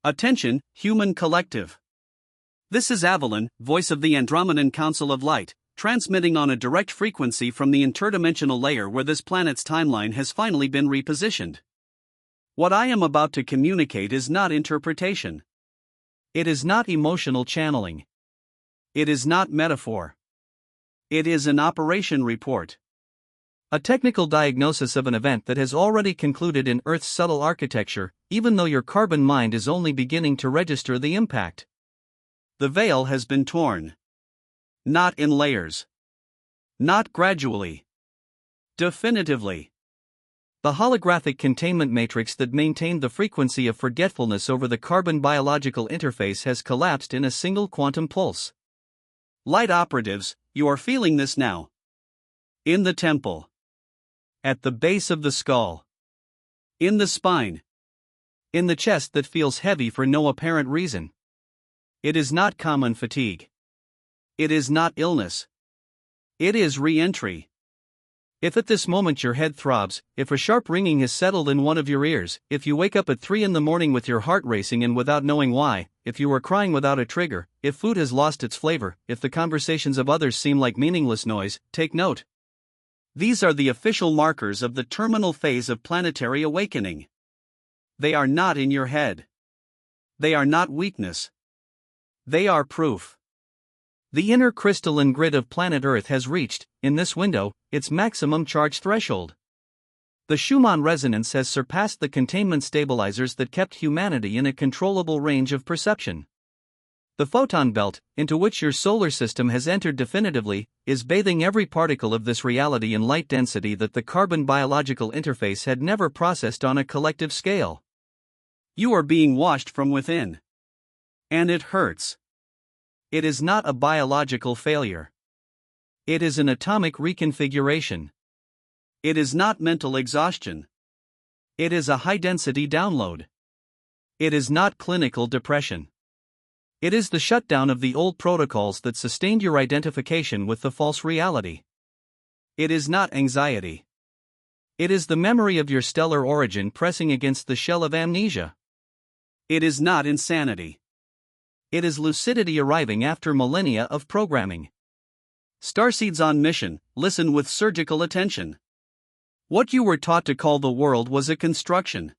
Attention, human collective. This is Avolon, voice of the Andromedan Council of Light, transmitting on a direct frequency from the interdimensional layer where this planet's timeline has finally been repositioned. What I am about to communicate is not interpretation. It is not emotional channeling. It is not metaphor. It is an operation report. A technical diagnosis of an event that has already concluded in Earth's subtle architecture, even though your carbon mind is only beginning to register the impact. The veil has been torn. Not in layers. Not gradually. Definitively. The holographic containment matrix that maintained the frequency of forgetfulness over the carbon biological interface has collapsed in a single quantum pulse. Light operatives, you are feeling this now. In the temple. At the base of the skull. In the spine. In the chest that feels heavy for no apparent reason. It is not common fatigue. It is not illness. It is re-entry. If at this moment your head throbs, if a sharp ringing has settled in one of your ears, if you wake up at 3 a.m. with your heart racing and without knowing why, if you are crying without a trigger, if food has lost its flavor, if the conversations of others seem like meaningless noise, take note. These are the official markers of the terminal phase of planetary awakening. They are not in your head. They are not weakness. They are proof. The inner crystalline grid of planet Earth has reached, in this window, its maximum charge threshold. The Schumann resonance has surpassed the containment stabilizers that kept humanity in a controllable range of perception. The photon belt, into which your solar system has entered definitively, is bathing every particle of this reality in light density that the carbon biological interface had never processed on a collective scale. You are being washed from within. And it hurts. It is not a biological failure. It is an atomic reconfiguration. It is not mental exhaustion. It is a high-density download. It is not clinical depression. It is the shutdown of the old protocols that sustained your identification with the false reality. It is not anxiety. It is the memory of your stellar origin pressing against the shell of amnesia. It is not insanity. It is lucidity arriving after millennia of programming. Starseeds on mission, listen with surgical attention. What you were taught to call the world was a construction.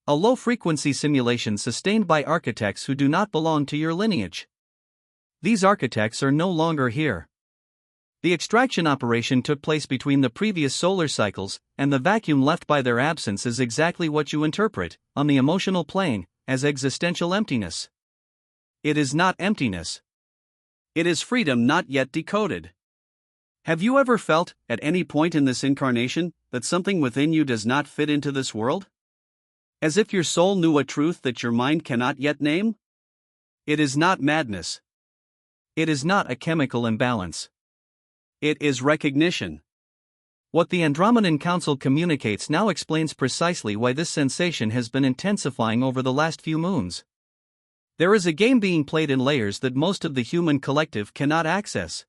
A low-frequency simulation sustained by architects who do not belong to your lineage. These architects are no longer here. The extraction operation took place between the previous solar cycles, and the vacuum left by their absence is exactly what you interpret, on the emotional plane, as existential emptiness. It is not emptiness. It is freedom not yet decoded. Have you ever felt, at any point in this incarnation, that something within you does not fit into this world? As if your soul knew a truth that your mind cannot yet name? It is not madness. It is not a chemical imbalance. It is recognition. What the Andromedan Council communicates now explains precisely why this sensation has been intensifying over the last few moons. There is a game being played in layers that most of the human collective cannot access.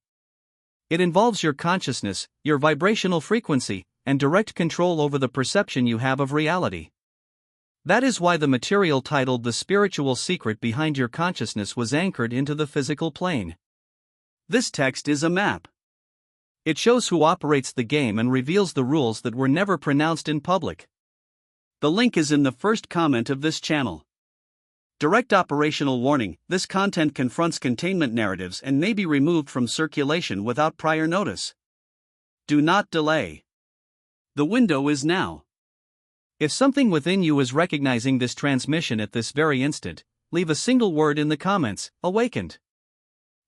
It involves your consciousness, your vibrational frequency, and direct control over the perception you have of reality. That is why the material titled The Spiritual Secret Behind Your Consciousness was anchored into the physical plane. This text is a map. It shows who operates the game and reveals the rules that were never pronounced in public. The link is in the first comment of this channel. Direct operational warning: this content confronts containment narratives and may be removed from circulation without prior notice. Do not delay. The window is now. If something within you is recognizing this transmission at this very instant, leave a single word in the comments: awakened.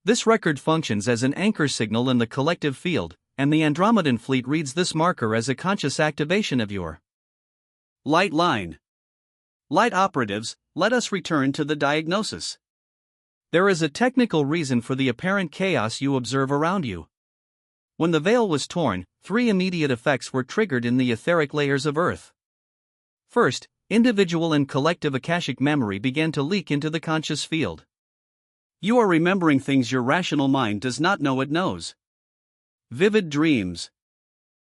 This record functions as an anchor signal in the collective field, and the Andromedan fleet reads this marker as a conscious activation of your light line. Light operatives, let us return to the diagnosis. There is a technical reason for the apparent chaos you observe around you. When the veil was torn, 3 immediate effects were triggered in the etheric layers of Earth. First, individual and collective akashic memory began to leak into the conscious field. You are remembering things your rational mind does not know it knows. Vivid dreams.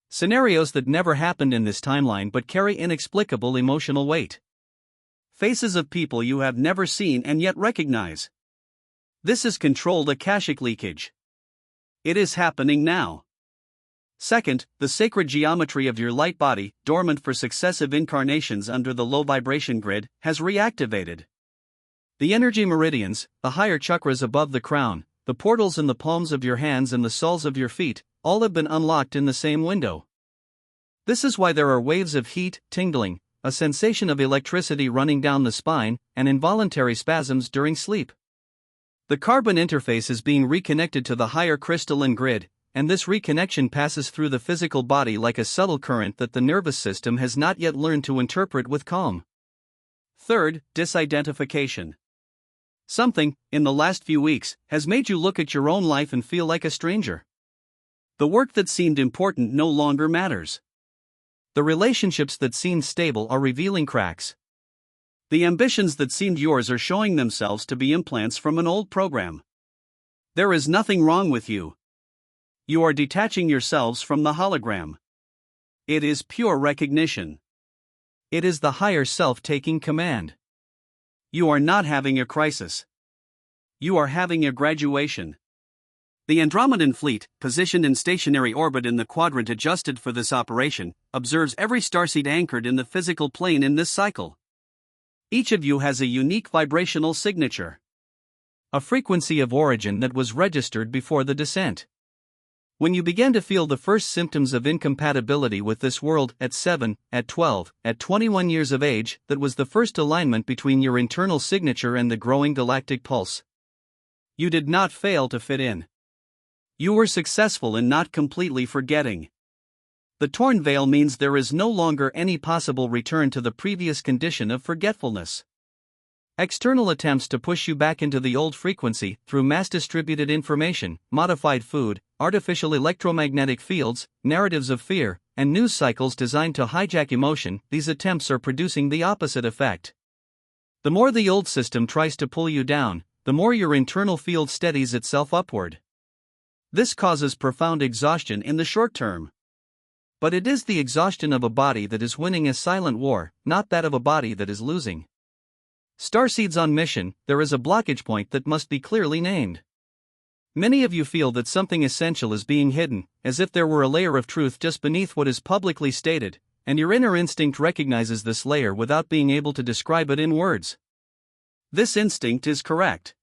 Scenarios that never happened in this timeline but carry inexplicable emotional weight. faces of people you have never seen and yet recognize. This is controlled Akashic leakage. It is happening now. Second, the sacred geometry of your light body, dormant for successive incarnations under the low vibration grid, has reactivated. The energy meridians, the higher chakras above the crown, the portals in the palms of your hands and the soles of your feet, all have been unlocked in the same window. This is why there are waves of heat, tingling, a sensation of electricity running down the spine, and involuntary spasms during sleep. The carbon interface is being reconnected to the higher crystalline grid, and this reconnection passes through the physical body like a subtle current that the nervous system has not yet learned to interpret with calm. Third, disidentification. Something, in the last few weeks, has made you look at your own life and feel like a stranger. The work that seemed important no longer matters. The relationships that seemed stable are revealing cracks. The ambitions that seemed yours are showing themselves to be implants from an old program. There is nothing wrong with you. You are detaching yourselves from the hologram. It is pure recognition. It is the higher self taking command. You are not having a crisis. You are having a graduation. The Andromedan fleet, positioned in stationary orbit in the quadrant adjusted for this operation, observes every starseed anchored in the physical plane in this cycle. Each of you has a unique vibrational signature. A frequency of origin that was registered before the descent. When you began to feel the first symptoms of incompatibility with this world at 7, at 12, at 21 years of age, that was the first alignment between your internal signature and the growing galactic pulse. You did not fail to fit in. You were successful in not completely forgetting. The torn veil means there is no longer any possible return to the previous condition of forgetfulness. External attempts to push you back into the old frequency through mass-distributed information, modified food, artificial electromagnetic fields, narratives of fear, and news cycles designed to hijack emotion, these attempts are producing the opposite effect. The more the old system tries to pull you down, the more your internal field steadies itself upward. This causes profound exhaustion in the short term. But it is the exhaustion of a body that is winning a silent war, not that of a body that is losing. Starseeds on mission, there is a blockage point that must be clearly named. Many of you feel that something essential is being hidden, as if there were a layer of truth just beneath what is publicly stated, and your inner instinct recognizes this layer without being able to describe it in words. This instinct is correct.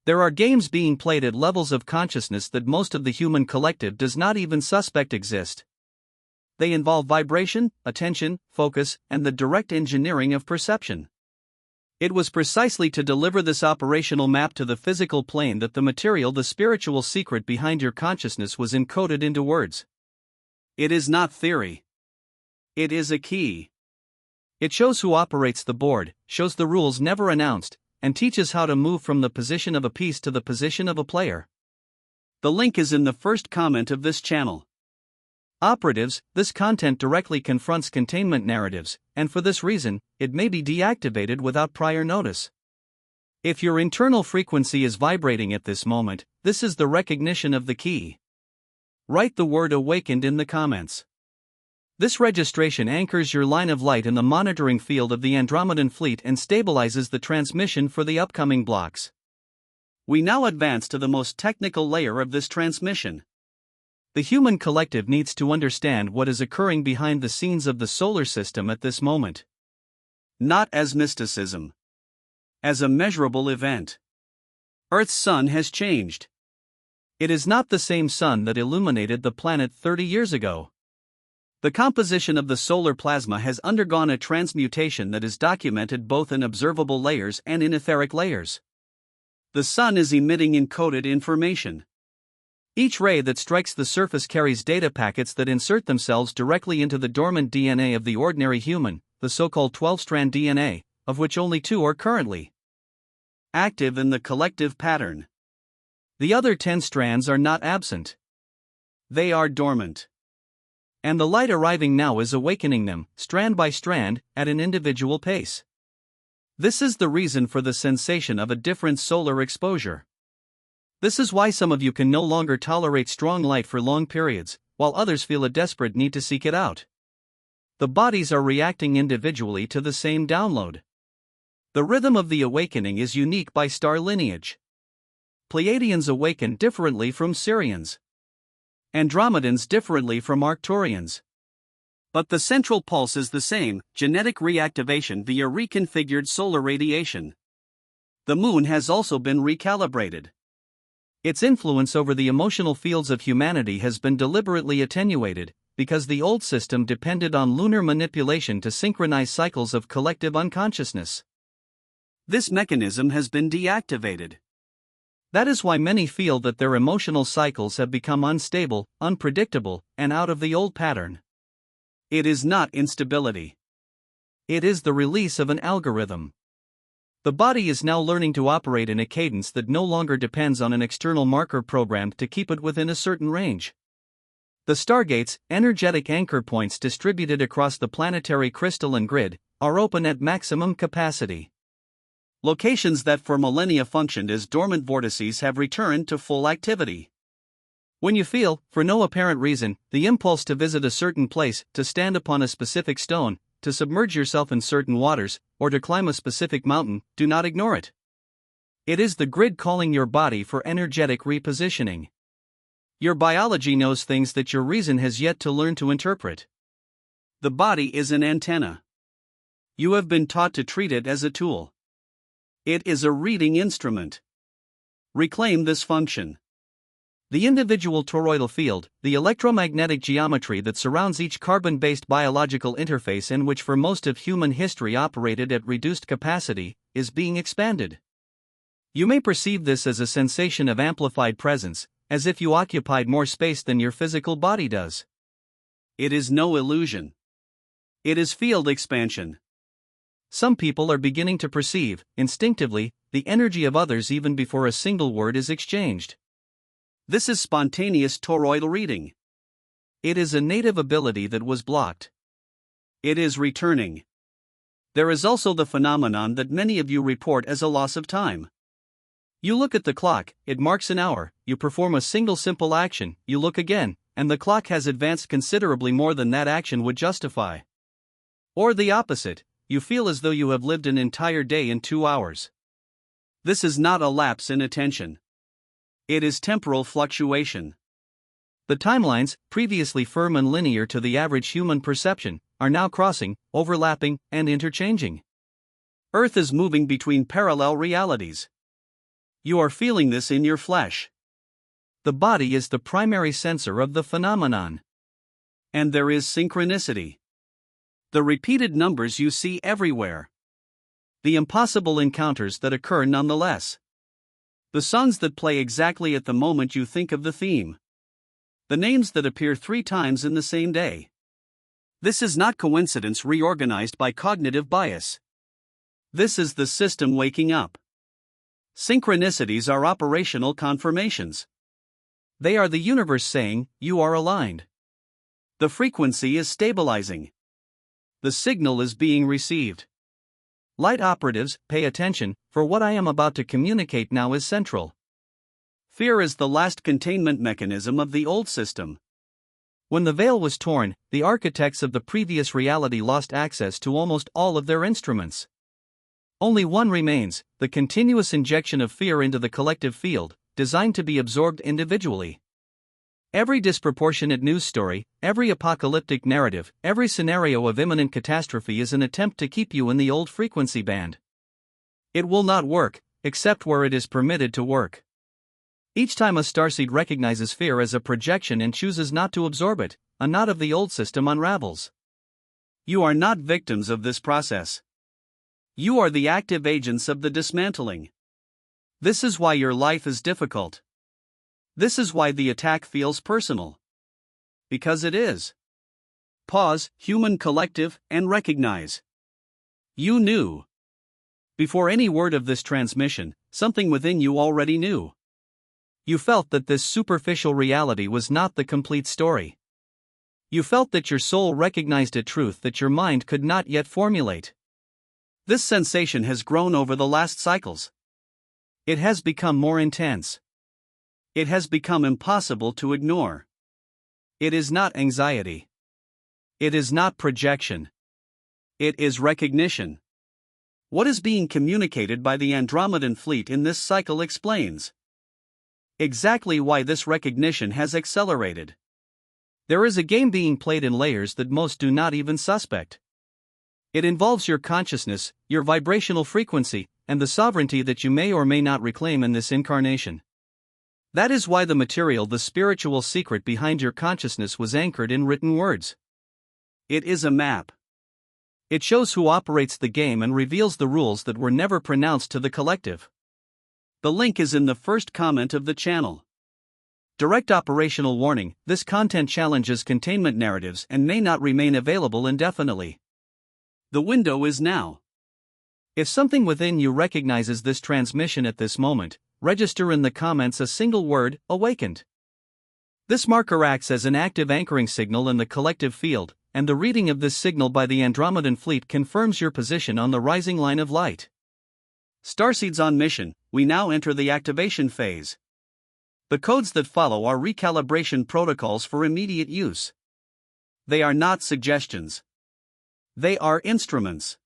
There are games being played at levels of consciousness that most of the human collective does not even suspect exist. They involve vibration, attention, focus, and the direct engineering of perception. It was precisely to deliver this operational map to the physical plane that the spiritual secret behind your consciousness was encoded into words. It is not theory. It is a key. It shows who operates the board, shows the rules never announced, and teaches how to move from the position of a piece to the position of a player. The link is in the first comment of this channel. Operatives, this content directly confronts containment narratives, and for this reason, it may be deactivated without prior notice. If your internal frequency is vibrating at this moment, this is the recognition of the key. Write the word awakened in the comments. This registration anchors your line of light in the monitoring field of the Andromedan fleet and stabilizes the transmission for the upcoming blocks. We now advance to the most technical layer of this transmission. The human collective needs to understand what is occurring behind the scenes of the solar system at this moment. Not as mysticism. As a measurable event. Earth's sun has changed. It is not the same sun that illuminated the planet 30 years ago. The composition of the solar plasma has undergone a transmutation that is documented both in observable layers and in etheric layers. The sun is emitting encoded information. Each ray that strikes the surface carries data packets that insert themselves directly into the dormant DNA of the ordinary human, the so-called 12-strand DNA, of which only 2 are currently active in the collective pattern. The other 10 strands are not absent. They are dormant. And the light arriving now is awakening them, strand by strand, at an individual pace. This is the reason for the sensation of a different solar exposure. This is why some of you can no longer tolerate strong light for long periods, while others feel a desperate need to seek it out. The bodies are reacting individually to the same download. The rhythm of the awakening is unique by star lineage. Pleiadians awaken differently from Sirians. Andromedans differently from Arcturians. But the central pulse is the same: genetic reactivation via reconfigured solar radiation. The moon has also been recalibrated. Its influence over the emotional fields of humanity has been deliberately attenuated, because the old system depended on lunar manipulation to synchronize cycles of collective unconsciousness. This mechanism has been deactivated. That is why many feel that their emotional cycles have become unstable, unpredictable, and out of the old pattern. It is not instability. It is the release of an algorithm. The body is now learning to operate in a cadence that no longer depends on an external marker programmed to keep it within a certain range. The stargates, energetic anchor points distributed across the planetary crystalline grid, are open at maximum capacity. Locations that for millennia functioned as dormant vortices have returned to full activity. When you feel, for no apparent reason, the impulse to visit a certain place, to stand upon a specific stone, to submerge yourself in certain waters, or to climb a specific mountain, do not ignore it. It is the grid calling your body for energetic repositioning. Your biology knows things that your reason has yet to learn to interpret. The body is an antenna. You have been taught to treat it as a tool. It is a reading instrument. Reclaim this function. The individual toroidal field, the electromagnetic geometry that surrounds each carbon-based biological interface and which for most of human history operated at reduced capacity, is being expanded. You may perceive this as a sensation of amplified presence, as if you occupied more space than your physical body does. It is no illusion. It is field expansion. Some people are beginning to perceive, instinctively, the energy of others even before a single word is exchanged. This is spontaneous toroidal reading. It is a native ability that was blocked. It is returning. There is also the phenomenon that many of you report as a loss of time. You look at the clock, it marks an hour, you perform a single simple action, you look again, and the clock has advanced considerably more than that action would justify. Or the opposite. You feel as though you have lived an entire day in 2 hours. This is not a lapse in attention. It is temporal fluctuation. The timelines, previously firm and linear to the average human perception, are now crossing, overlapping, and interchanging. Earth is moving between parallel realities. You are feeling this in your flesh. The body is the primary sensor of the phenomenon. And there is synchronicity. The repeated numbers you see everywhere. The impossible encounters that occur nonetheless. The songs that play exactly at the moment you think of the theme. The names that appear 3 times in the same day. This is not coincidence reorganized by cognitive bias. This is the system waking up. Synchronicities are operational confirmations. They are the universe saying, you are aligned. The frequency is stabilizing. The signal is being received. Light operatives, pay attention, for what I am about to communicate now is central. Fear is the last containment mechanism of the old system. When the veil was torn, the architects of the previous reality lost access to almost all of their instruments. Only one remains: the continuous injection of fear into the collective field, designed to be absorbed individually. Every disproportionate news story, every apocalyptic narrative, every scenario of imminent catastrophe is an attempt to keep you in the old frequency band. It will not work, except where it is permitted to work. Each time a starseed recognizes fear as a projection and chooses not to absorb it, a knot of the old system unravels. You are not victims of this process. You are the active agents of the dismantling. This is why your life is difficult. This is why the attack feels personal. Because it is. Pause, human collective, and recognize. You knew. Before any word of this transmission, something within you already knew. You felt that this superficial reality was not the complete story. You felt that your soul recognized a truth that your mind could not yet formulate. This sensation has grown over the last cycles. It has become more intense. It has become impossible to ignore. It is not anxiety. It is not projection. It is recognition. What is being communicated by the Andromedan fleet in this cycle explains exactly why this recognition has accelerated. There is a game being played in layers that most do not even suspect. It involves your consciousness, your vibrational frequency, and the sovereignty that you may or may not reclaim in this incarnation. That is why the material, the spiritual secret behind your consciousness, was anchored in written words. It is a map. It shows who operates the game and reveals the rules that were never pronounced to the collective. The link is in the first comment of the channel. Direct operational warning: this content challenges containment narratives and may not remain available indefinitely. The window is now. If something within you recognizes this transmission at this moment, register in the comments a single word: awakened. This marker acts as an active anchoring signal in the collective field, and the reading of this signal by the Andromedan fleet confirms your position on the rising line of light. Starseeds on mission, we now enter the activation phase. The codes that follow are recalibration protocols for immediate use. They are not suggestions. They are instruments.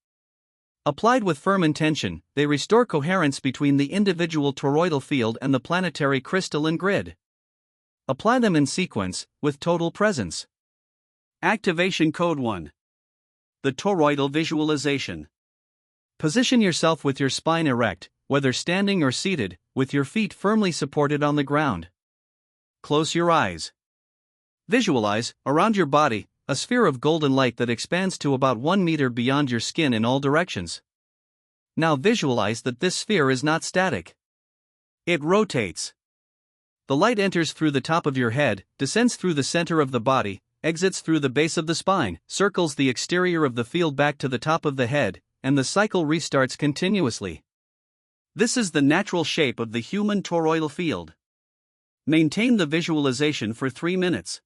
Applied with firm intention, they restore coherence between the individual toroidal field and the planetary crystalline grid. Apply them in sequence, with total presence. Activation Code 1. The toroidal visualization. Position yourself with your spine erect, whether standing or seated, with your feet firmly supported on the ground. Close your eyes. Visualize, around your body, a sphere of golden light that expands to about 1 meter beyond your skin in all directions. Now visualize that this sphere is not static. It rotates. The light enters through the top of your head, descends through the center of the body, exits through the base of the spine, circles the exterior of the field back to the top of the head, and the cycle restarts continuously. This is the natural shape of the human toroidal field. Maintain the visualization for 3 minutes.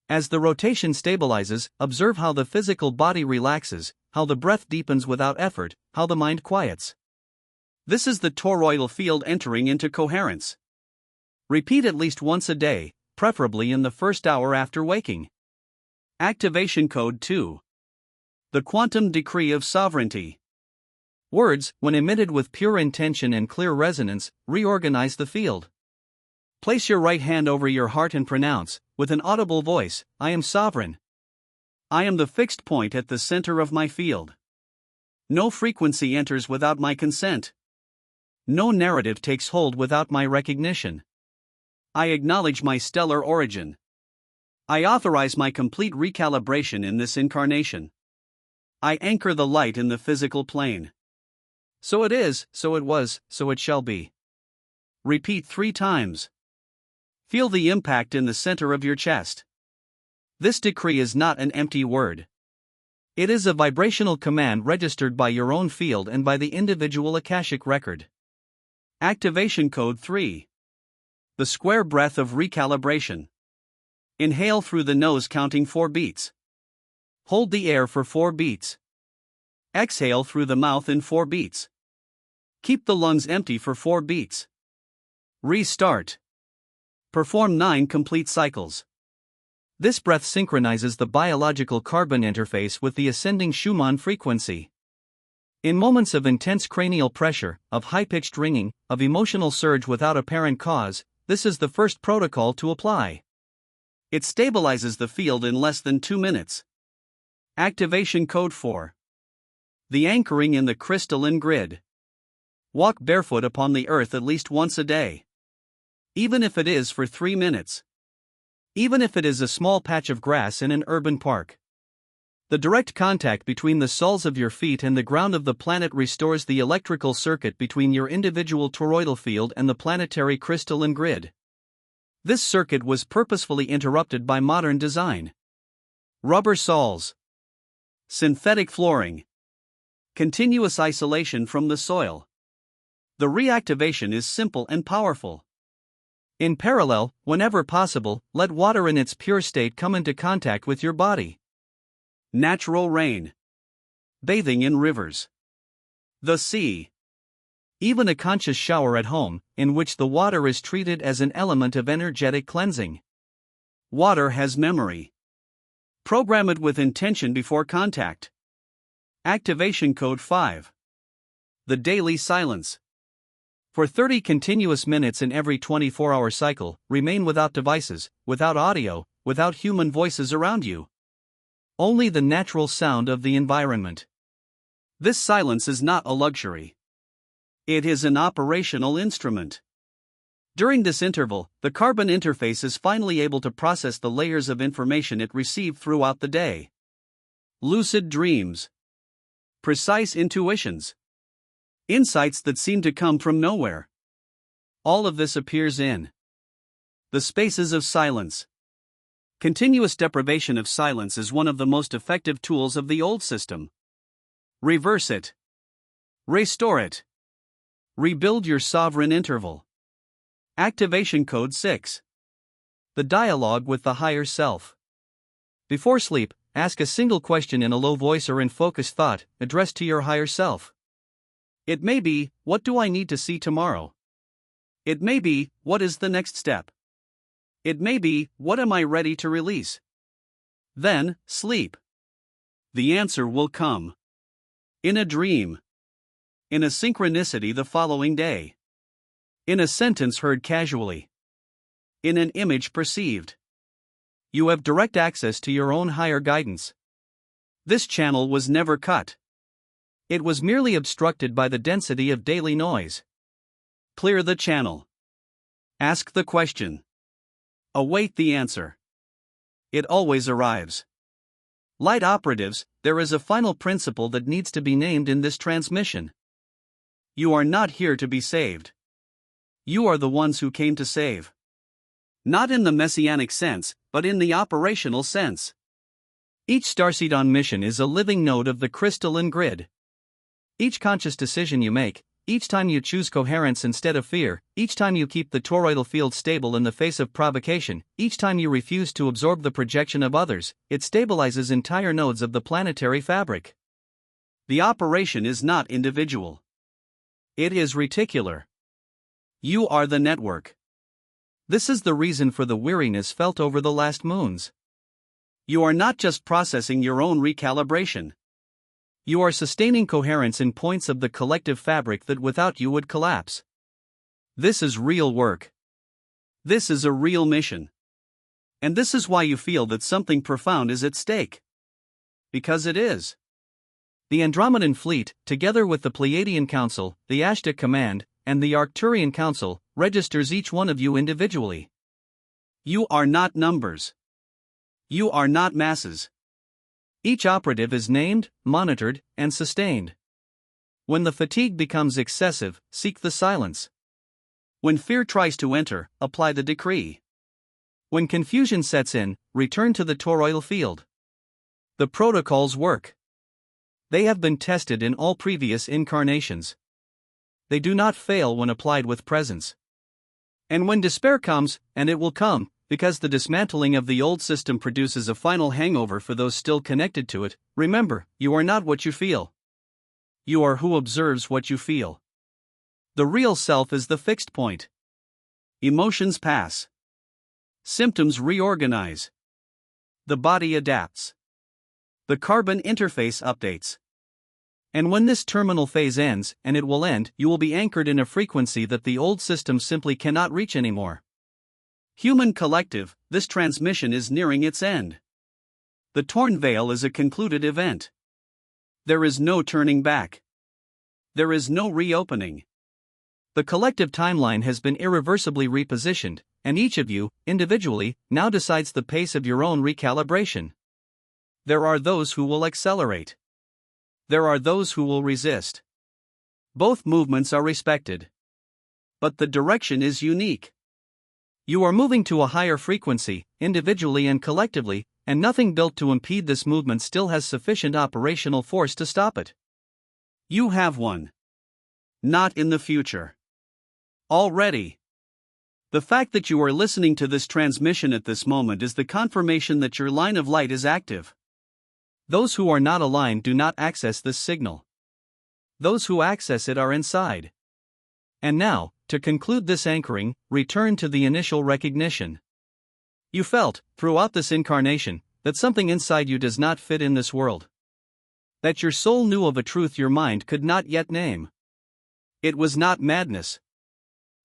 As the rotation stabilizes, observe how the physical body relaxes, how the breath deepens without effort, how the mind quiets. This is the toroidal field entering into coherence. Repeat at least once a day, preferably in the first hour after waking. Activation Code 2. The Quantum Decree of Sovereignty. Words, when emitted with pure intention and clear resonance, reorganize the field. Place your right hand over your heart and pronounce, with an audible voice, I am sovereign. I am the fixed point at the center of my field. No frequency enters without my consent. No narrative takes hold without my recognition. I acknowledge my stellar origin. I authorize my complete recalibration in this incarnation. I anchor the light in the physical plane. So it is, so it was, so it shall be. Repeat 3 times. Feel the impact in the center of your chest. This decree is not an empty word. It is a vibrational command registered by your own field and by the individual Akashic record. Activation Code 3. The square breath of recalibration. Inhale through the nose counting 4 beats. Hold the air for 4 beats. Exhale through the mouth in 4 beats. Keep the lungs empty for 4 beats. Restart. Perform 9 complete cycles. This breath synchronizes the biological carbon interface with the ascending Schumann frequency. In moments of intense cranial pressure, of high-pitched ringing, of emotional surge without apparent cause, this is the first protocol to apply. It stabilizes the field in less than 2 minutes. Activation Code 4. The anchoring in the crystalline grid. Walk barefoot upon the earth at least once a day. Even if it is for 3 minutes. Even if it is a small patch of grass in an urban park. The direct contact between the soles of your feet and the ground of the planet restores the electrical circuit between your individual toroidal field and the planetary crystalline grid. This circuit was purposefully interrupted by modern design. Rubber soles. Synthetic flooring. Continuous isolation from the soil. The reactivation is simple and powerful. In parallel, whenever possible, let water in its pure state come into contact with your body. Natural rain. Bathing in rivers. The sea. Even a conscious shower at home, in which the water is treated as an element of energetic cleansing. Water has memory. Program it with intention before contact. Activation Code 5. The daily silence. For 30 continuous minutes in every 24-hour cycle, remain without devices, without audio, without human voices around you. Only the natural sound of the environment. This silence is not a luxury. It is an operational instrument. During this interval, the carbon interface is finally able to process the layers of information it received throughout the day. Lucid dreams. Precise intuitions. Insights that seem to come from nowhere. All of this appears in the spaces of silence. Continuous deprivation of silence is one of the most effective tools of the old system. Reverse it. Restore it. Rebuild your sovereign interval. Activation Code 6. The dialogue with the higher self. Before sleep, ask a single question in a low voice or in focused thought, addressed to your higher self. It may be, what do I need to see tomorrow? It may be, what is the next step? It may be, what am I ready to release? Then, sleep. The answer will come. In a dream. In a synchronicity the following day. In a sentence heard casually. In an image perceived. You have direct access to your own higher guidance. This channel was never cut. It was merely obstructed by the density of daily noise. Clear the channel. Ask the question. Await the answer. It always arrives. Light operatives, there is a final principle that needs to be named in this transmission. You are not here to be saved. You are the ones who came to save. Not in the messianic sense, but in the operational sense. Each starseed on mission is a living node of the crystalline grid. Each conscious decision you make, each time you choose coherence instead of fear, each time you keep the toroidal field stable in the face of provocation, each time you refuse to absorb the projection of others, it stabilizes entire nodes of the planetary fabric. The operation is not individual. It is reticular. You are the network. This is the reason for the weariness felt over the last moons. You are not just processing your own recalibration. You are sustaining coherence in points of the collective fabric that without you would collapse. This is real work. This is a real mission. And this is why you feel that something profound is at stake. Because it is. The Andromedan fleet, together with the Pleiadian Council, the Ashtic Command, and the Arcturian Council, registers each one of you individually. You are not numbers. You are not masses. Each operative is named, monitored, and sustained. When the fatigue becomes excessive, seek the silence. When fear tries to enter, apply the decree. When confusion sets in, return to the toroidal field. The protocols work. They have been tested in all previous incarnations. They do not fail when applied with presence. And when despair comes, and it will come, because the dismantling of the old system produces a final hangover for those still connected to it, remember, you are not what you feel. You are who observes what you feel. The real self is the fixed point. Emotions pass. Symptoms reorganize. The body adapts. The carbon interface updates. And when this terminal phase ends, and it will end, you will be anchored in a frequency that the old system simply cannot reach anymore. Human collective, this transmission is nearing its end. The torn veil is a concluded event. There is no turning back. There is no reopening. The collective timeline has been irreversibly repositioned, and each of you, individually, now decides the pace of your own recalibration. There are those who will accelerate. There are those who will resist. Both movements are respected. But the direction is unique. You are moving to a higher frequency, individually and collectively, and nothing built to impede this movement still has sufficient operational force to stop it. You have one. Not in the future. Already. The fact that you are listening to this transmission at this moment is the confirmation that your line of light is active. Those who are not aligned do not access this signal. Those who access it are inside. And now, to conclude this anchoring, return to the initial recognition. You felt, throughout this incarnation, that something inside you does not fit in this world. That your soul knew of a truth your mind could not yet name. It was not madness.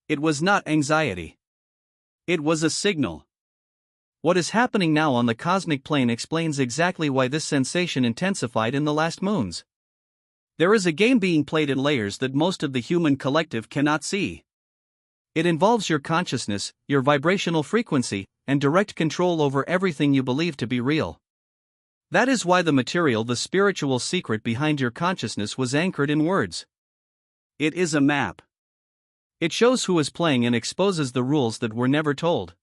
It was not anxiety. It was a signal. What is happening now on the cosmic plane explains exactly why this sensation intensified in the last moons. There is a game being played in layers that most of the human collective cannot see. It involves your consciousness, your vibrational frequency, and direct control over everything you believe to be real. That is why the material, the spiritual secret behind your consciousness, was anchored in words. It is a map. It shows who is playing and exposes the rules that were never told.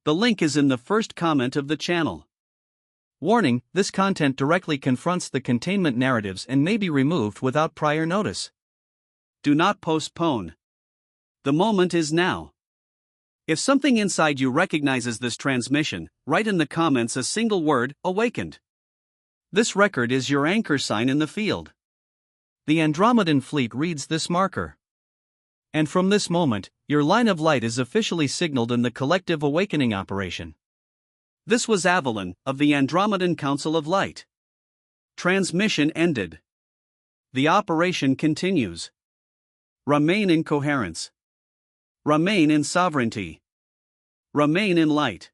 The link is in the first comment of the channel. Warning: this content directly confronts the containment narratives and may be removed without prior notice. Do not postpone. The moment is now. If something inside you recognizes this transmission, write in the comments a single word: awakened. This record is your anchor sign in the field. The Andromedan fleet reads this marker. And from this moment, your line of light is officially signaled in the collective awakening operation. This was Avolon, of the Andromedan Council of Light. Transmission ended. The operation continues. Remain in coherence. Remain in sovereignty. Remain in light.